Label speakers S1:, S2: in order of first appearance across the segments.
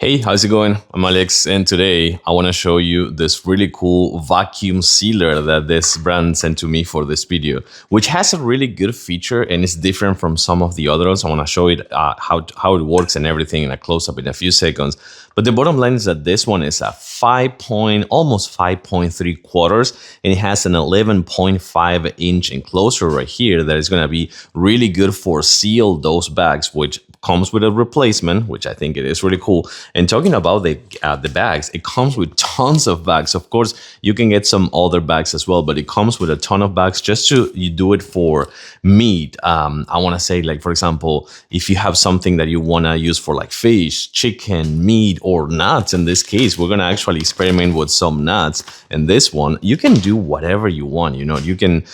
S1: Hey, how's it going? I'm Alex, and today I want to show you this really cool vacuum sealer that this brand sent to me for this video, which has a really good feature and is different from some of the others. I want to show it how it works and everything in a close-up in a few seconds. But the bottom line is that this one is a almost 5.3 quarters, and it has an 11.5 inch enclosure right here that is going to be really good for seal those bags, which comes with a replacement, which I think it is really cool. And talking about the bags, it comes with tons of bags. Of course, you can get some other bags as well, but it comes with a ton of bags just to you do it for meat. I want to say, like, for example, if you have something that you want to use for like fish, chicken, meat, or nuts. In this case, we're going to actually experiment with some nuts. And this one, you can do whatever you want. You know, you can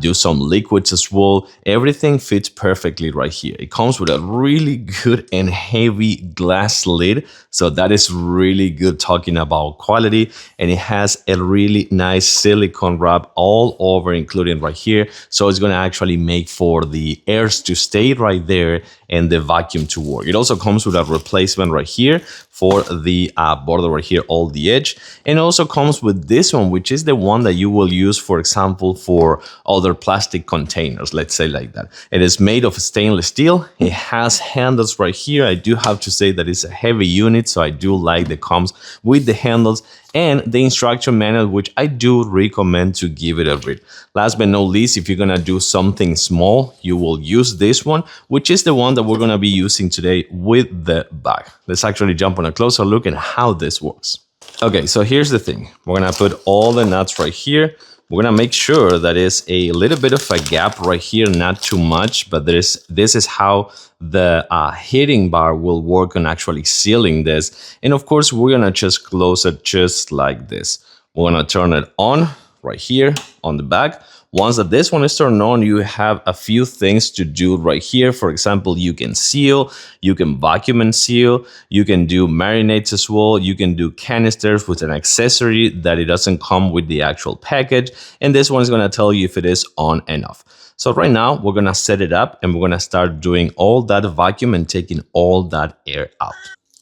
S1: do some liquids as well. Everything fits perfectly right here. It comes with a really good and heavy glass lid, so that is really good talking about quality. And it has a really nice silicone wrap all over, including right here, so it's going to actually make for the airs to stay right there and the vacuum to work. It also comes with a replacement right here for the border right here, all the edge, and also comes with this one, which is the one that you will use, for example, for other plastic containers, let's say like that. It is made of stainless steel. It has handles right here. I do have to say that it's a heavy unit, so I do like that comes with the handles and the instruction manual, which I do recommend to give it a read. Last but not least, if you're gonna do something small, you will use this one, which is the one that we're gonna be using today with the bag. Let's actually jump on a closer look at how this works. Okay, so here's the thing. We're gonna put all the nuts right here. We're gonna make sure that is a little bit of a gap right here, not too much, but this is how the heating bar will work on actually sealing this. And of course, we're gonna just close it just like this. We're gonna turn it on right here on the back. Once that this one is turned on, you have a few things to do right here. For example, you can seal, you can vacuum and seal, you can do marinades as well, you can do canisters with an accessory that it doesn't come with the actual package, and this one is going to tell you if it is on and off. So right now, we're going to set it up and we're going to start doing all that vacuum and taking all that air out.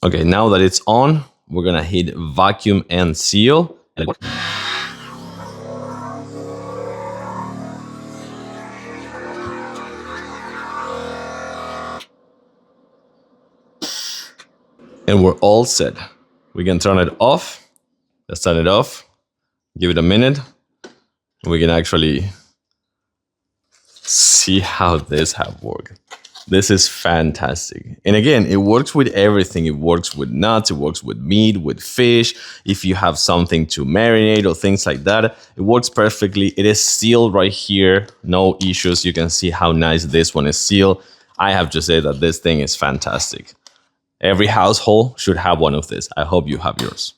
S1: Okay, now that it's on, we're going to hit vacuum and seal. And we're all set. We can turn it off. Let's turn it off. Give it a minute. And we can actually see how this have worked. This is fantastic. And again, it works with everything. It works with nuts, it works with meat, with fish. If you have something to marinate or things like that, it works perfectly. It is sealed right here. No issues. You can see how nice this one is sealed. I have to say that this thing is fantastic. Every household should have one of this. I hope you have yours.